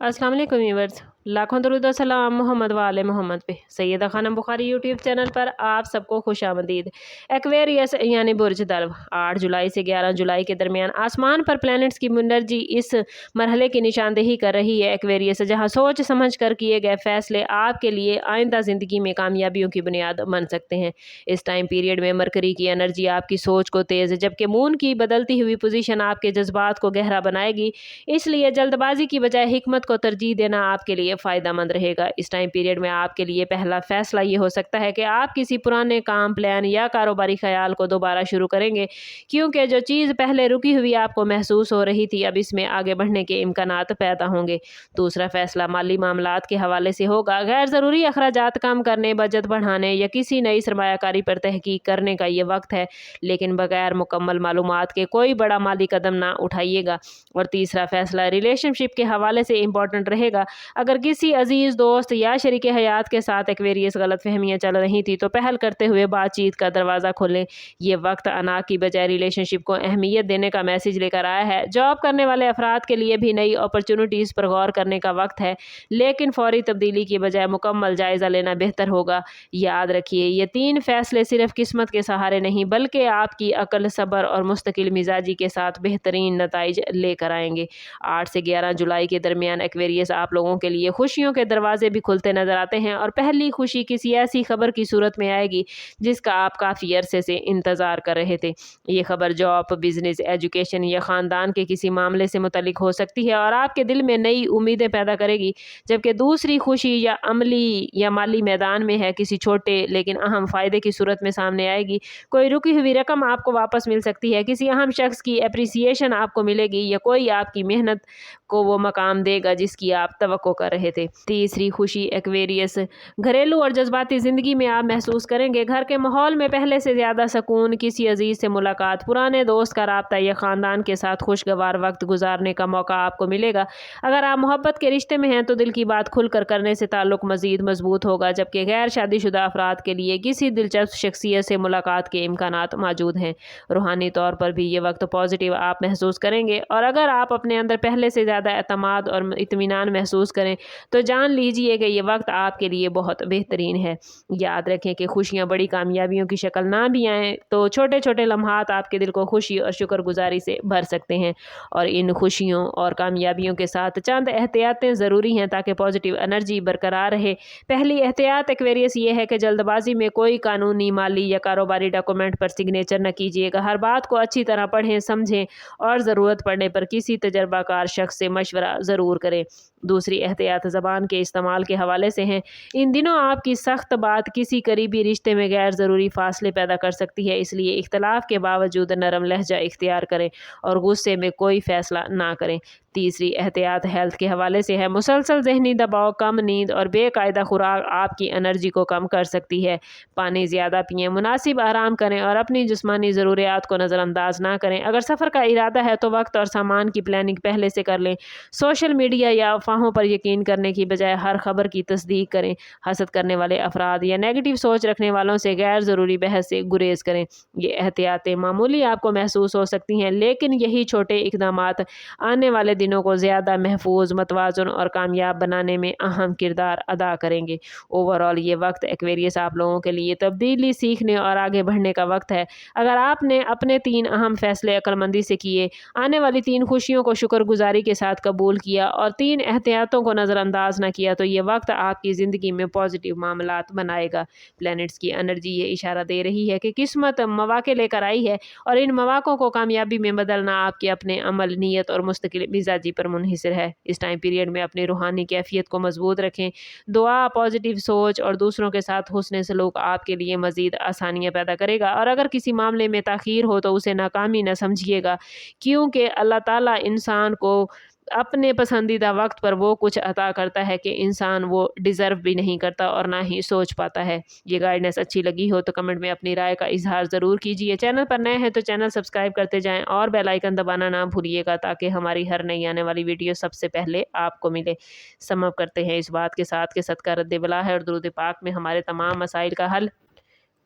अस्सलाम वालेकुम व्यूअर्स, लाखों दरूद और सलाम मोहम्मद वाले मोहम्मद पे। सैयदा खानम बुखारी यूट्यूब चैनल पर आप सबको खुशामदीद। एक्वेरियस यानी बुर्ज दल्व 8 जुलाई से 11 जुलाई के दरमियान आसमान पर प्लैनेट्स की मुनर्जी इस मरहले की निशानदेही कर रही है। एक्वेरियस जहां सोच समझ कर किए गए फैसले आपके लिए आइंदा ज़िंदगी में कामयाबियों की बुनियाद बन सकते हैं। इस टाइम पीरियड में मरकरी की एनर्जी आपकी सोच को तेज़, जबकि मून की बदलती हुई पोजीशन आपके जज्बात को गहरा बनाएगी। इसलिए जल्दबाजी की बजाय हिकमत को तरजीह देना आपके लिए फ़ायदेमंद रहेगा। इस टाइम पीरियड में आपके लिए पहला फैसला ये हो सकता है कि आप किसी पुराने काम, प्लान या कारोबारी ख्याल को दोबारा शुरू करेंगे, क्योंकि जो चीज़ पहले रुकी हुई आपको महसूस हो रही थी, अब इसमें आगे बढ़ने के इम्कानात पैदा होंगे। दूसरा फैसला माली मामलात के हवाले से होगा। गैर ज़रूरी अखराजात कम करने, बचत बढ़ाने या किसी नई सरमायाकारी पर तहकीक करने का ये वक्त है, लेकिन बगैर मुकम्मल मालूमात के कोई बड़ा माली कदम ना उठाइएगा। और तीसरा फैसला रिलेशनशिप के हवाले से इम्पॉर्टेंट रहेगा। अगर किसी अजीज़ दोस्त या शरीक हयात के साथ एक्वेरियस गलतफहमियाँ चल रही थी तो पहल करते हुए बातचीत का दरवाज़ा खोलें। ये वक्त अना की बजाय रिलेशनशिप को अहमियत देने का मैसेज लेकर आया है। जॉब करने वाले अफराद के लिए भी नई अपॉर्चुनिटीज़ पर गौर करने का वक्त है, लेकिन फौरी तब्दीली की बजाय मुकम्मल जायज़ा लेना बेहतर होगा। याद रखिए, ये 3 फैसले सिर्फ किस्मत के सहारे नहीं बल्कि आपकी अकल, सब्र और मुस्तकिल मिजाजी के साथ बेहतरीन नताइज लेकर आएंगे। 8 से 11 जुलाई के दरमियान एक्वेरियस आप लोगों के लिए खुशियों के दरवाजे भी खुलते नजर आते हैं, और पहली खुशी किसी ऐसी खबर की सूरत में आएगी जिसका आप काफ़ी अरसे से इंतज़ार कर रहे थे। ये खबर जॉब, बिजनेस, एजुकेशन या ख़ानदान के किसी मामले से मुतल्लिक हो सकती है और आपके दिल में नई उम्मीदें पैदा करेगी। जबकि दूसरी खुशी या अमली या माली मैदान में है, किसी छोटे लेकिन अहम फ़ायदे की सूरत में सामने आएगी। कोई रुकी हुई रकम आपको वापस मिल सकती है, किसी अहम शख्स की एप्रिसिएशन आपको मिलेगी या कोई आपकी मेहनत को वो मकाम देगा जिसकी आप तवक्को कर रहे थे। तीसरी खुशी एक्वेरियस घरेलू और जज्बाती ज़िंदगी में आप महसूस करेंगे। घर के माहौल में पहले से ज़्यादा सुकून, किसी अजीज़ से मुलाकात, पुराने दोस्त का राब्ता या ख़ानदान के साथ खुशगवार वक्त गुजारने का मौका आपको मिलेगा। अगर आप मोहब्बत के रिश्ते में हैं तो दिल की बात खुलकर करने से ताल्लुक़ मज़ीद मजबूत होगा, जबकि गैर शादीशुदा अफराद के लिए किसी दिलचस्प शख्सियत से मुलाकात के इम्कानात मौजूद हैं। रूहानी तौर पर भी ये वक्त पॉजिटिव आप महसूस करेंगे, और अगर आप अपने अंदर पहले से ज़्यादा एतमाद और इत्मीनान महसूस करें तो जान लीजिए कि ये वक्त आपके लिए बहुत बेहतरीन है। याद रखें कि खुशियाँ बड़ी कामयाबियों की शक्ल ना भी आएँ तो छोटे छोटे लम्हात आपके दिल को खुशी और शुक्रगुजारी से भर सकते हैं, और इन खुशियों और कामयाबियों के साथ चंद एहतियातें ज़रूरी हैं ताकि पॉजिटिव एनर्जी बरकरार रहे। पहली एहतियात एक्वेरियस ये है कि जल्दबाजी में कोई कानूनी, माली या कारोबारी डॉक्यूमेंट पर सिग्नेचर न कीजिएगा। हर बात को अच्छी तरह पढ़ें, समझें और ज़रूरत पड़ने पर किसी तजर्बाकार शख्स से मशवरा ज़रूर करें। दूसरी एहतियात ज़बान के इस्तेमाल के हवाले से हैं। इन दिनों आपकी सख्त बात किसी करीबी रिश्ते में गैर ज़रूरी फासले पैदा कर सकती है, इसलिए इख्तलाफ के बावजूद नरम लहजा इख्तियार करें और गुस्से में कोई फ़ैसला ना करें। तीसरी एहतियात हेल्थ के हवाले से है। मुसलसल ज़हनी दबाव, कम नींद और बेकायदा खुराक आपकी एनर्जी को कम कर सकती है। पानी ज़्यादा पिएं, मुनासिब आराम करें और अपनी जिस्मानी ज़रूरियात को नज़रअंदाज ना करें। अगर सफ़र का इरादा है तो वक्त और सामान की प्लानिंग पहले से कर लें। सोशल मीडिया या अफवाहों पर यकीन करने की बजाय हर खबर की तस्दीक करें। हसद करने वाले अफराद या नेगेटिव सोच रखने वालों से गैर ज़रूरी बहस से गुरेज करें। ये एहतियातें मामूली आपको महसूस हो सकती हैं, लेकिन यही छोटे इक़दामात आने वाले दिनों को ज़्यादा महफूज, मतवाज़ुन और कामयाब बनाने में अहम किरदार अदा करेंगे। ओवरऑल ये वक्त एक्वेरियस आप लोगों के लिए तब्दीली, सीखने और आगे बढ़ने का वक्त है। अगर आपने अपने 3 अहम फैसले अक्लमंदी से किए, आने वाली 3 खुशियों को शुक्रगुजारी के साथ कबूल किया और 3 एहतियातों को नज़रअंदाज ना किया, तो ये वक्त आपकी ज़िंदगी में पॉजिटिव मामलात बनाएगा। प्लैनेट्स की एनर्जी ये इशारा दे रही है कि किस्मत मौके लेकर आई है, और इन मौक़ों को कामयाबी में बदलना आपके अपने अमल, नीयत और मुस्तकिल मिजाजी पर मुनहिसर है। इस टाइम पीरियड में अपनी रूहानी कैफियत को मजबूत रखें। दुआ, पॉजिटिव सोच और दूसरों के साथ हुस्न सलूक आपके लिए मज़ीद आसानियाँ पैदा करेगा, और अगर किसी मामले में ताख़ीर हो तो उसे नाकामी न समझिएगा, क्योंकि अल्लाह ताला इंसान को अपने पसंदीदा वक्त पर वो कुछ अता करता है कि इंसान वो डिज़र्व भी नहीं करता और ना ही सोच पाता है। ये गाइडेंस अच्छी लगी हो तो कमेंट में अपनी राय का इजहार ज़रूर कीजिए। चैनल पर नए हैं तो चैनल सब्सक्राइब करते जाएं और बेल आइकन दबाना ना भूलिएगा, ताकि हमारी हर नई आने वाली वीडियो सबसे पहले आपको मिले। समअप करते हैं इस बात के साथ कि सदका रद्द बला है और दुरूद पाक में हमारे तमाम मसाइल का हल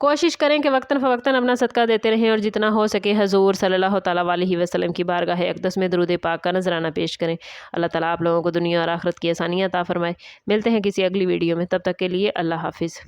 कोशिश करें कि वक्तन फ़वक्तन अपना सदका देते रहें और जितना हो सके हजूर सल्लल्लाहु ताला अलैहि वसल्लम की बारगाह अक़दस में दरूद पाक का नजराना पेश करें। अल्लाह ताला आप लोगों को दुनिया और आखिरत की आसानियाँ अता फरमाए। मिलते हैं किसी अगली वीडियो में, तब तक के लिए अल्लाह हाफिज़।